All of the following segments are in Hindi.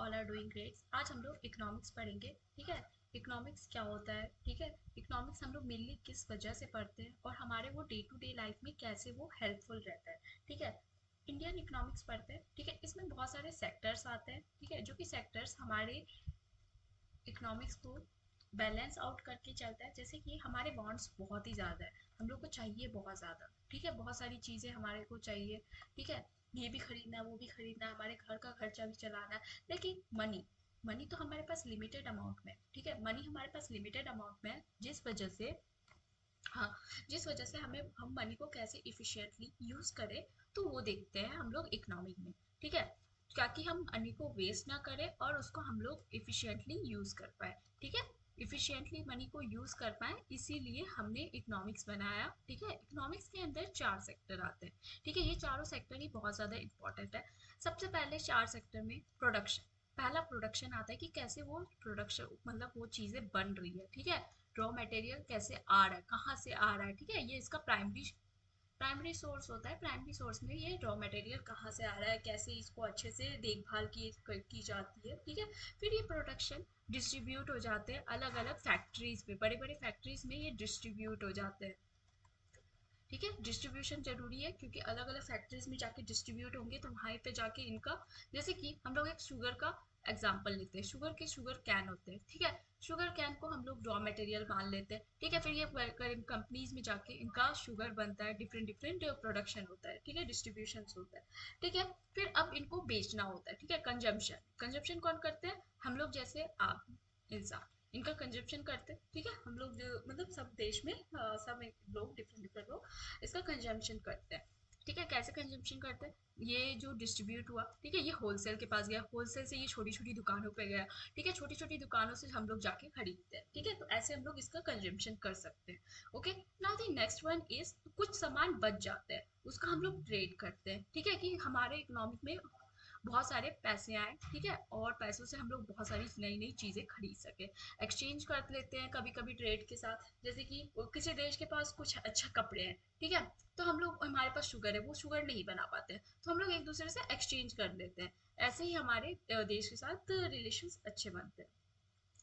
All are doing great. आज हम लोग इकोनॉमिक्स पढ़ेंगे, ठीक है। इकोनॉमिक्स क्या होता है, ठीक है। इकोनॉमिक्स हम लोग मेनली किस वजह से पढ़ते हैं और हमारे वो डे टू डे लाइफ में कैसे वो हेल्पफुल रहता है, ठीक है। इंडियन इकोनॉमिक्स पढ़ते हैं, ठीक है। इसमें बहुत सारे सेक्टर्स आते हैं, ठीक है, जो कि सेक्टर्स हमारे इकोनॉमिक्स को बैलेंस आउट करके चलता है। जैसे कि हमारे वांट्स बहुत ही ज़्यादा है, हम लोग को चाहिए बहुत ज़्यादा, ठीक है। बहुत सारी चीज़ें हमारे को चाहिए, ठीक है। ये भी खरीदना है, वो भी खरीदना है, हमारे घर का खर्चा भी चलाना है। लेकिन मनी मनी तो हमारे पास लिमिटेड अमाउंट में, ठीक है। मनी हमारे पास लिमिटेड अमाउंट में है, जिस वजह से, हाँ, जिस वजह से हम मनी को कैसे इफिशिएंटली यूज करें, तो वो देखते हैं हम लोग इकोनॉमिक में, ठीक है। ताकि हम मनी को वेस्ट ना करें और उसको हम लोग इफिशिएंटली यूज कर पाए, ठीक है। इफिशिएंटली मनी को यूज कर पाए, इसीलिए हमने इकोनॉमिक्स बनाया, ठीक है। इकोनॉमिक्स के अंदर चार सेक्टर आते हैं, ठीक है। ये चारों सेक्टर ही बहुत ज्यादा इंपॉर्टेंट है। सबसे पहले चार सेक्टर में प्रोडक्शन, पहला प्रोडक्शन आता है कि कैसे वो प्रोडक्शन मतलब वो चीजें बन रही है, ठीक है। रॉ मटेरियल कैसे आ रहा है, कहाँ से आ रहा है, ठीक है। ये इसका प्राइमरी सोर्स होता है। प्राइमरी सोर्स में ये रॉ मटेरियल कहाँ से आ रहा है, कैसे इसको अच्छे से देखभाल की जाती है, ठीक है। फिर ये प्रोडक्शन डिस्ट्रीब्यूट हो जाते हैं अलग अलग फैक्ट्रीज में, बड़े बड़े फैक्ट्रीज में ये डिस्ट्रीब्यूट हो जाते हैं, ठीक है। डिस्ट्रीब्यूशन जरूरी है क्योंकि अलग अलग फैक्ट्रीज में जाके डिस्ट्रीब्यूट होंगे तो वहां पे जाके इनका, जैसे कि हम लोग एक शुगर का एग्जाम्पल लेते हैं। शुगर के शुगर कैन होते हैं, ठीक है। शुगर कैन को हम लोग रॉ मटेरियल मान लेते हैं, ठीक है। फिर ये कंपनीज में जाके इनका शुगर बनता है, डिफरेंट डिफरेंट प्रोडक्शन होता है, ठीक है, डिस्ट्रीब्यूशन होता है, ठीक है। फिर अब इनको बेचना होता है, ठीक है। कंजम्पशन कंजम्पशन कौन करते हैं, हम लोग जैसे आप इंसान इनका कंजप्शन करते हैं, ठीक है। हम लोग मतलब सब देश में सब लोग डिफरेंट डिफरेंट लोग इसका कंजम्पशन करते हैं, ठीक है। कैसे कंजम्पशन करते हैं, ये जो डिस्ट्रीब्यूट हुआ, ठीक है, ये होलसेल के पास गया, होलसेल से ये छोटी छोटी दुकानों पे गया, ठीक है। छोटी छोटी दुकानों से हम लोग जाके खरीदते हैं, ठीक है। तो ऐसे हम लोग इसका कंजम्पशन कर सकते हैं, okay. Now the next one is कुछ सामान बच जाते हैं, उसका हम लोग ट्रेड करते हैं, ठीक है, कि हमारे इकोनॉमिक में बहुत सारे पैसे आए, ठीक है, और पैसों से हम लोग बहुत सारी नई नई चीजें खरीद सके। एक्सचेंज कर लेते हैं कभी कभी ट्रेड के साथ, जैसे कि किसी देश के पास कुछ अच्छा कपड़े हैं, ठीक है। तो हम लोग, हमारे पास शुगर है, वो शुगर नहीं बना पाते हैं, तो हम लोग एक दूसरे से एक्सचेंज कर लेते हैं। ऐसे ही हमारे देश के साथ रिलेशन अच्छे बनते हैं,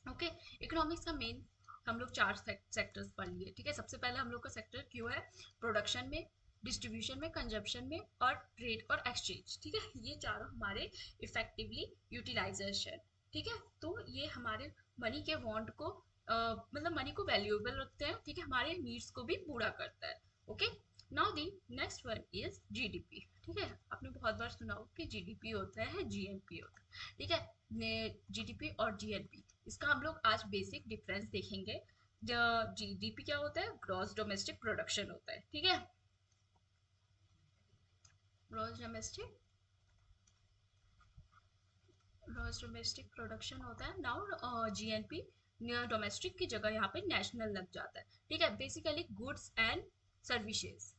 ओके। इकोनॉमिक्स का मेन हम लोग चार सेक्टर्स पढ़ लिए, ठीक है। सबसे पहले हम लोग का सेक्टर क्यों है, प्रोडक्शन में, डिस्ट्रीब्यूशन में, कंजप्शन में और ट्रेड और एक्सचेंज, ठीक है। ये चारों हमारे इफेक्टिवली यूटिलाइजेशन, ठीक है। तो ये हमारे मनी के वांट को मतलब मनी को वैल्यूएबल रखते हैं, ठीक है, हमारे नीड्स को भी पूरा करता है, okay. Now the next one is GDP, ठीक है। आपने बहुत बार सुना हो कि जीडीपी होता है, जीएनपी होता है, ठीक है। जीडीपी और जीएनपी, इसका हम लोग आज बेसिक डिफरेंस देखेंगे। जीडीपी क्या होता है, ग्रॉस डोमेस्टिक प्रोडक्शन होता है, ठीक है। Gross domestic gross domestic production होता है। नाउ जीएनपी डोमेस्टिक की जगह यहाँ पे नेशनल लग जाता है, ठीक है। Basically goods and services,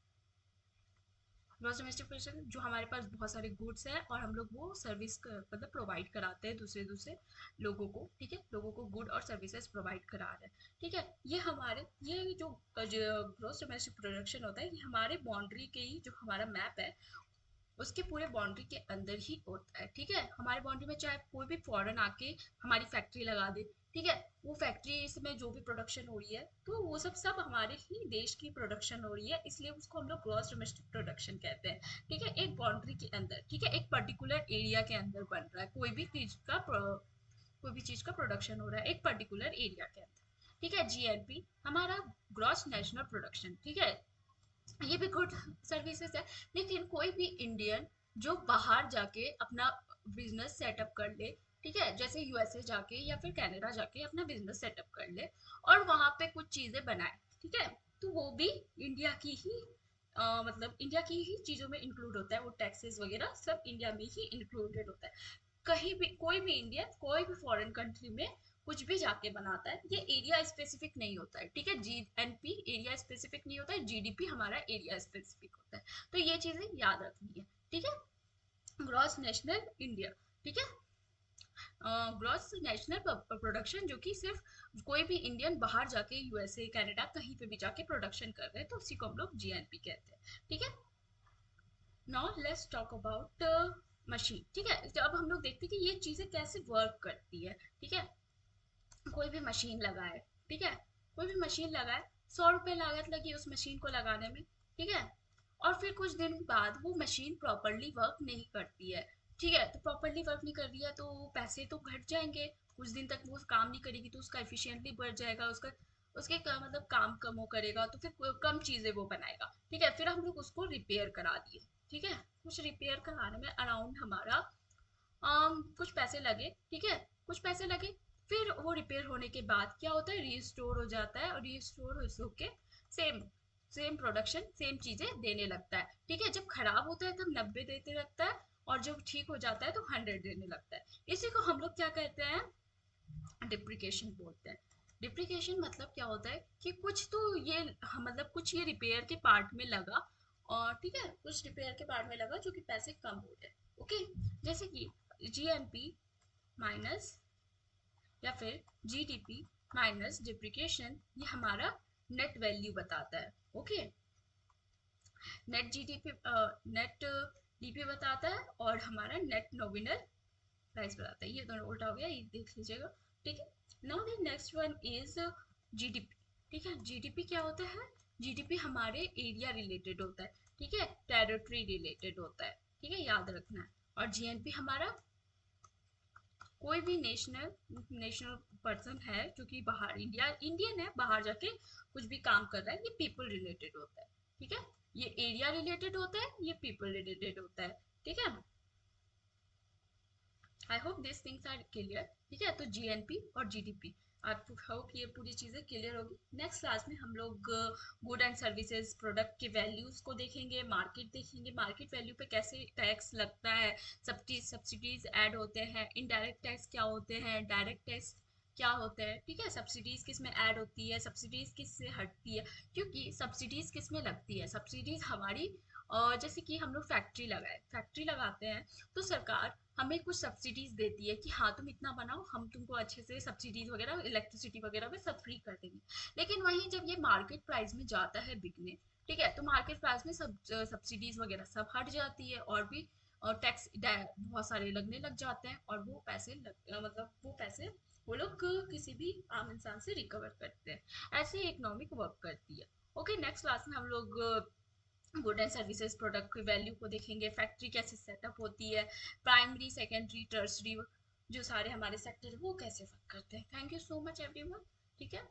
gross domestic production जो हमारे पास बहुत सारे गुड्स हैं और हम लोग वो सर्विस मतलब प्रोवाइड कराते हैं दूसरे दूसरे लोगों को, ठीक है। लोगों को गुड और सर्विसेज प्रोवाइड करा रहे हैं, ठीक है। ये हमारे ये जो ग्रॉस डोमेस्टिक प्रोडक्शन होता है, ये हमारे बाउंड्री के ही जो हमारा मैप है उसके पूरे बाउंड्री के अंदर ही होता है, ठीक है। हमारे बाउंड्री में चाहे कोई भी फॉरेन आके हमारी फैक्ट्री लगा दे, ठीक है, वो फैक्ट्री में जो भी प्रोडक्शन हो रही है तो वो सब सब हमारे ही देश की प्रोडक्शन हो रही है, इसलिए उसको हम लोग ग्रॉस डोमेस्टिक प्रोडक्शन कहते हैं, ठीक है। एक बाउंड्री के अंदर, ठीक है, एक पर्टिकुलर एरिया के अंदर बन रहा है, कोई भी चीज का प्रोडक्शन हो रहा है एक पर्टिकुलर एरिया के अंदर, ठीक है। जीएनपी हमारा ग्रॉस नेशनल प्रोडक्शन, ठीक है। ये भी गुड सर्विसेज है। लेकिन कोई भी इंडियन जो बाहर जाके अपना बिजनेस सेटअप कर ले, ठीक है, जैसे यूएसए जाके या फिर कनाडा जाके अपना बिजनेस सेटअप कर ले और वहां पे कुछ चीजें बनाए, ठीक है, तो वो भी इंडिया की ही मतलब इंडिया की ही चीजों में इंक्लूड होता है, वो टैक्सेस वगैरह सब इंडिया में ही इंक्लूडेड होता है। कहीं भी कोई भी इंडियन कोई भी फॉरेन कंट्री में कुछ भी जाके बनाता है, ये एरिया स्पेसिफिक नहीं होता है, ठीक है। जीएनपी एरिया स्पेसिफिक नहीं होता है, जीडीपी हमारा एरिया स्पेसिफिक होता है। तो ये चीजें याद रखनी है, ठीक है। ग्रॉस नेशनल इंडिया, ठीक है। ग्रॉस नेशनल प्रोडक्शन जो कि सिर्फ कोई भी इंडियन बाहर जाके यूएसए कनाडा कहीं पे भी जाके प्रोडक्शन कर रहे हैं, तो उसी को हम लोग जीएनपी कहते हैं, ठीक है। Now let's talk about machine, ठीक है। तो अब हम लोग देखते हैं कि ये चीजें कैसे वर्क करती है, ठीक है। कोई भी मशीन लगाए, ठीक है, कोई भी मशीन लगाए, 100 रुपए लागत लगी उस मशीन को लगाने में, ठीक है। और फिर कुछ दिन बाद वो मशीन प्रॉपरली वर्क नहीं करती है, ठीक है। तो प्रॉपरली वर्क नहीं कर रही है तो पैसे तो घट जाएंगे, कुछ दिन तक वो काम नहीं करेगी तो उसका एफिशिएंटली बढ़ जाएगा, उसका उसके मतलब काम कम हो करेगा तो फिर कम चीजें वो बनाएगा, ठीक है। फिर हम लोग उसको रिपेयर करा दिए, ठीक है। कुछ रिपेयर कराने में अराउंड हमारा कुछ पैसे लगे, ठीक है, कुछ पैसे लगे। फिर वो रिपेयर होने के बाद क्या होता है, रीस्टोर हो जाता है, और रीस्टोर होके सेम सेम प्रोडक्शन सेम चीजें देने लगता है, ठीक है। जब खराब होता है तब 90 देने लगता है, और जब ठीक हो जाता है तो 100 देने लगता है। इसी को हम लोग क्या कहते हैं, डिप्रिकेशन बोलते हैं। डिप्रिकेशन मतलब क्या होता है कि कुछ तो ये मतलब कुछ ये रिपेयर के पार्ट में लगा, और ठीक है, कुछ रिपेयर के पार्ट में लगा जो कि पैसे कम हो गए, ओके। जैसे कि जीएनपी माइनस या फिर जीडीपी माइनस डिप्रिकेशन, ये हमारा नेट वैल्यू बताता है, okay. Net GDP net DP बताता है, और हमारा नेट नॉमिनल प्राइस बताता है। ये दोनों उल्टा हो गया, ये देख लीजिएगा, ठीक है। Now the next one is GDP, ठीक है। जीडीपी क्या होता है, जीडीपी हमारे एरिया रिलेटेड होता है, ठीक है, टेरिटरी रिलेटेड होता है, ठीक है, याद रखना है। और जीएनपी हमारा कोई भी नेशनल नेशनल पर्सन है जो कि बाहर इंडियन है, बाहर जाके कुछ भी काम कर रहा है, ये पीपल रिलेटेड होता है, ठीक है। ये एरिया रिलेटेड होता है, ये पीपल रिलेटेड होता है, ठीक है। I hope this things are clear, ठीक है। तो जीएनपी और जीडीपी, आप होप ये पूरी चीजें क्लियर होगी। नेक्स्ट क्लास में हम लोग गुड एंड सर्विसेज प्रोडक्ट के वैल्यूज को देखेंगे, मार्केट देखेंगे, मार्केट वैल्यू पे कैसे टैक्स लगता है, सब्सिडीज ऐड होते हैं, इनडायरेक्ट टैक्स क्या होते हैं, डायरेक्ट टैक्स क्या होता है, ठीक है। सब्सिडीज किस में ऐड होती है, सब्सिडीज किस से हटती है, क्योंकि सब्सिडीज किस में लगती है, सब्सिडीज हमारी जैसे कि हम लोग फैक्ट्री लगाते हैं, तो सरकार हमें कुछ सब्सिडीज देती है कि हाँ तुम इतना बनाओ, हम तुमको अच्छे से सब्सिडीज वगैरह इलेक्ट्रिसिटी वगैरह में सब फ्री कर देंगे। लेकिन वहीं जब ये मार्केट प्राइस में जाता है बिकने, ठीक है, तो मार्केट प्राइस में सब सब्सिडीज वगैरह सब हट जाती है, और भी और टैक्स बहुत सारे लगने लग जाते हैं, और वो पैसे मतलब वो पैसे वो लोग किसी भी आम इंसान से रिकवर करते हैं। ऐसे ही इकोनॉमिक वर्क करती है, ओके। नेक्स्ट क्लास में हम लोग गुड एंड सर्विसेज प्रोडक्ट की वैल्यू को देखेंगे, फैक्ट्री कैसे सेटअप होती है, प्राइमरी सेकेंडरी टर्सरी जो सारे हमारे सेक्टर है वो कैसे वर्क करते हैं। Thank you so much everyone, ठीक है।